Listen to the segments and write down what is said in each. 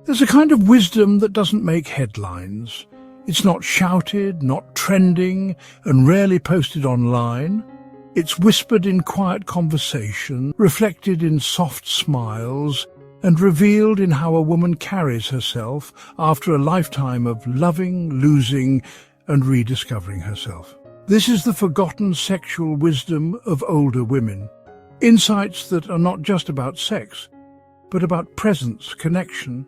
There's a kind of wisdom that doesn't make headlines. It's not shouted, not trending, and rarely posted online. It's whispered in quiet conversation, reflected in soft smiles, and revealed in how a woman carries herself after a lifetime of loving, losing, and rediscovering herself. This is the forgotten sexual wisdom of older women. Insights that are not just about sex, but about presence, connection,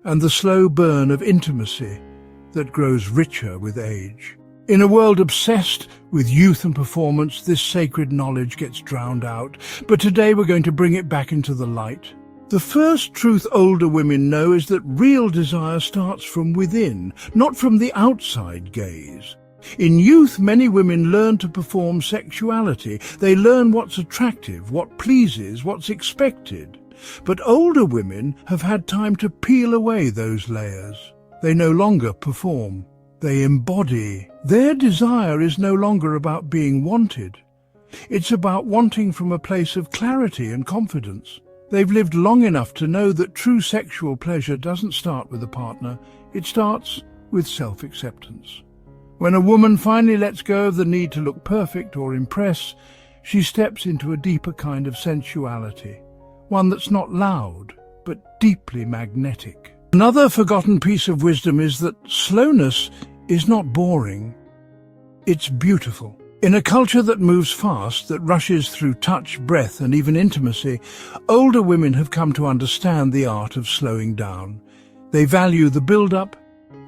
and the slow burn of intimacy that grows richer with age. In a world obsessed with youth and performance, this sacred knowledge gets drowned out, but today we're going to bring it back into the light. The first truth older women know is that real desire starts from within, not from the outside gaze. In youth, many women learn to perform sexuality. They learn what's attractive, what pleases, what's expected. But older women have had time to peel away those layers. They no longer perform. They embody. Their desire is no longer about being wanted. It's about wanting from a place of clarity and confidence. They've lived long enough to know that true sexual pleasure doesn't start with a partner. It starts with self-acceptance. When a woman finally lets go of the need to look perfect or impress, she steps into a deeper kind of sensuality, one that's not loud, but deeply magnetic. Another forgotten piece of wisdom is that slowness is not boring. It's beautiful. In a culture that moves fast, that rushes through touch, breath, and even intimacy, older women have come to understand the art of slowing down. They value the build-up,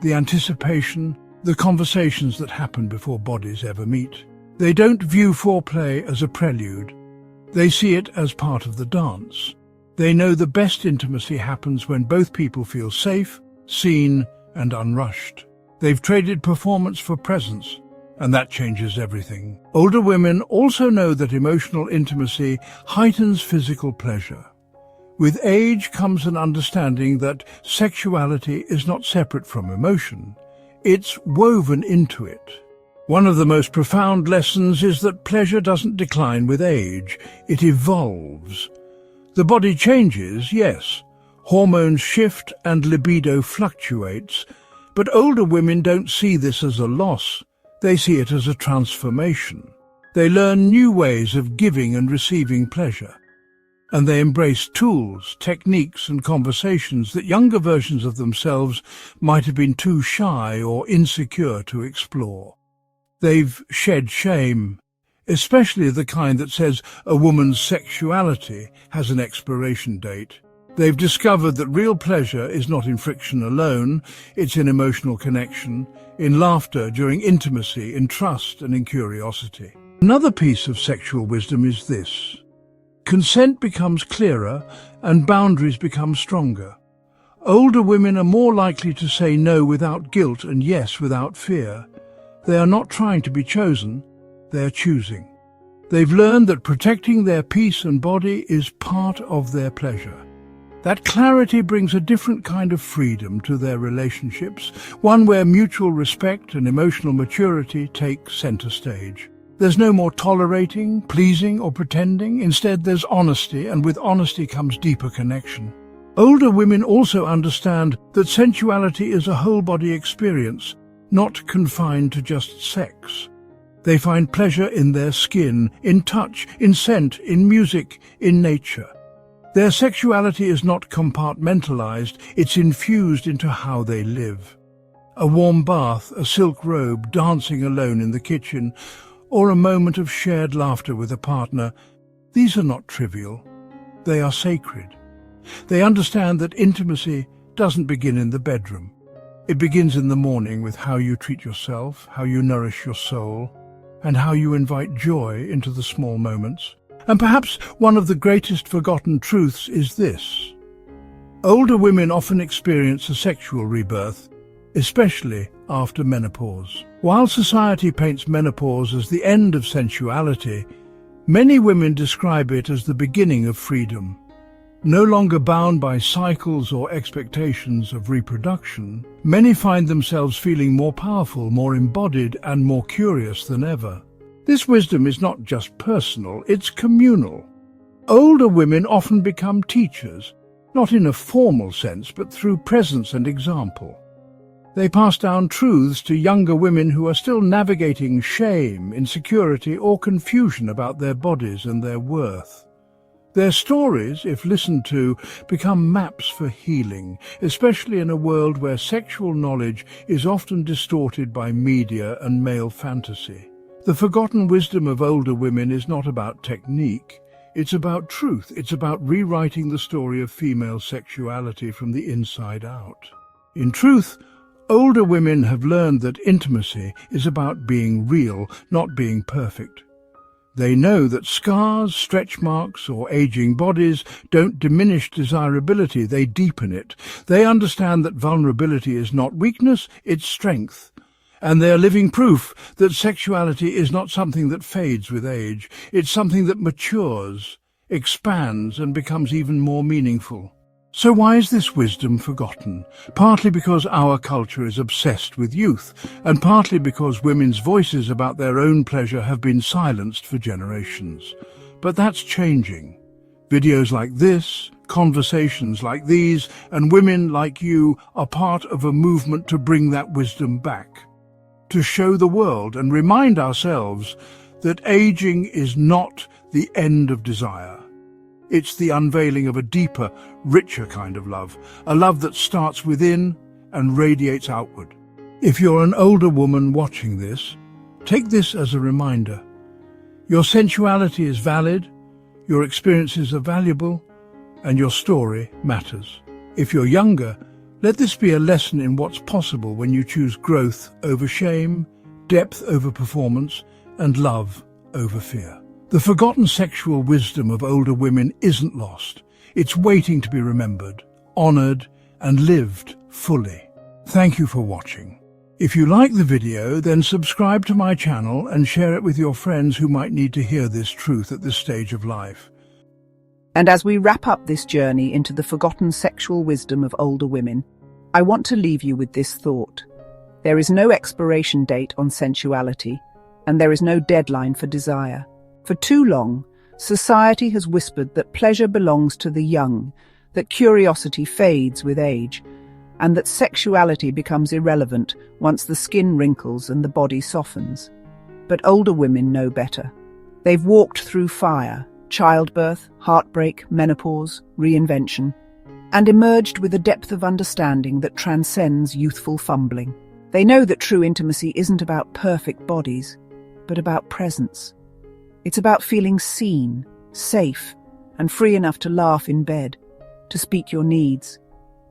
the anticipation, the conversations that happen before bodies ever meet. They don't view foreplay as a prelude. They see it as part of the dance. They know the best intimacy happens when both people feel safe, seen, and unrushed. They've traded performance for presence, and that changes everything. Older women also know that emotional intimacy heightens physical pleasure. With age comes an understanding that sexuality is not separate from emotion. It's woven into it. One of the most profound lessons is that pleasure doesn't decline with age. It evolves. The body changes, yes. Hormones shift and libido fluctuates, but older women don't see this as a loss. They see it as a transformation. They learn new ways of giving and receiving pleasure. And they embrace tools, techniques and conversations that younger versions of themselves might have been too shy or insecure to explore. They've shed shame, especially the kind that says a woman's sexuality has an expiration date. They've discovered that real pleasure is not in friction alone, it's in emotional connection, in laughter during intimacy, in trust and in curiosity. Another piece of sexual wisdom is this. Consent becomes clearer and boundaries become stronger. Older women are more likely to say no without guilt and yes without fear. They are not trying to be chosen, they are choosing. They've learned that protecting their peace and body is part of their pleasure. That clarity brings a different kind of freedom to their relationships, one where mutual respect and emotional maturity take center stage. There's no more tolerating, pleasing, or pretending. Instead, there's honesty, and with honesty comes deeper connection. Older women also understand that sensuality is a whole-body experience, not confined to just sex. They find pleasure in their skin, in touch, in scent, in music, in nature. Their sexuality is not compartmentalized, it's infused into how they live. A warm bath, a silk robe, dancing alone in the kitchen, or a moment of shared laughter with a partner, these are not trivial. They are sacred. They understand that intimacy doesn't begin in the bedroom. It begins in the morning with how you treat yourself, how you nourish your soul, and how you invite joy into the small moments. And perhaps one of the greatest forgotten truths is this. Older women often experience a sexual rebirth, especially after menopause. While society paints menopause as the end of sensuality, many women describe it as the beginning of freedom. No longer bound by cycles or expectations of reproduction, many find themselves feeling more powerful, more embodied, and more curious than ever. This wisdom is not just personal, it's communal. Older women often become teachers. not in a formal sense, but through presence and example. They pass down truths to younger women who are still navigating shame, insecurity, or confusion about their bodies and their worth. Their stories, if listened to, become maps for healing, especially in a world where sexual knowledge is often distorted by media and male fantasy. The forgotten wisdom of older women is not about technique. It's about truth. It's about rewriting the story of female sexuality from the inside out. In truth, older women have learned that intimacy is about being real, not being perfect. They know that scars, stretch marks, or aging bodies don't diminish desirability, they deepen it. They understand that vulnerability is not weakness, it's strength. And they are living proof that sexuality is not something that fades with age. It's something that matures, expands, and becomes even more meaningful. So why is this wisdom forgotten? Partly because our culture is obsessed with youth, and partly because women's voices about their own pleasure have been silenced for generations. But that's changing. Videos like this, conversations like these, and women like you are part of a movement to bring that wisdom back. To show the world and remind ourselves that aging is not the end of desire. It's the unveiling of a deeper, richer kind of love, a love that starts within and radiates outward. If you're an older woman watching this, take this as a reminder. Your sensuality is valid, your experiences are valuable, and your story matters. If you're younger, let this be a lesson in what's possible when you choose growth over shame, depth over performance, and love over fear. The forgotten sexual wisdom of older women isn't lost. It's waiting to be remembered, honored, and lived fully. Thank you for watching. If you like the video, then subscribe to my channel and share it with your friends who might need to hear this truth at this stage of life. And as we wrap up this journey into the forgotten sexual wisdom of older women, I want to leave you with this thought. There is no expiration date on sensuality, and there is no deadline for desire. For too long, society has whispered that pleasure belongs to the young, that curiosity fades with age, and that sexuality becomes irrelevant once the skin wrinkles and the body softens. But older women know better. They've walked through fire, childbirth, heartbreak, menopause, reinvention, and emerged with a depth of understanding that transcends youthful fumbling. They know that true intimacy isn't about perfect bodies, but about presence. It's about feeling seen, safe, and free enough to laugh in bed, to speak your needs,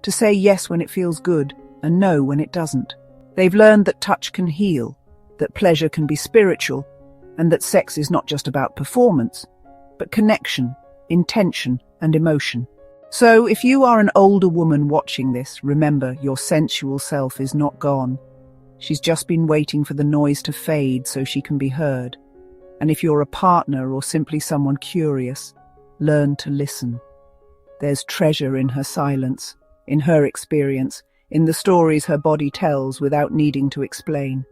to say yes when it feels good and no when it doesn't. They've learned that touch can heal, that pleasure can be spiritual, and that sex is not just about performance, but connection, intention, and emotion. So, if you are an older woman watching this, remember, your sensual self is not gone. She's just been waiting for the noise to fade so she can be heard. And if you're a partner or simply someone curious, learn to listen. There's treasure in her silence, in her experience, in the stories her body tells without needing to explain.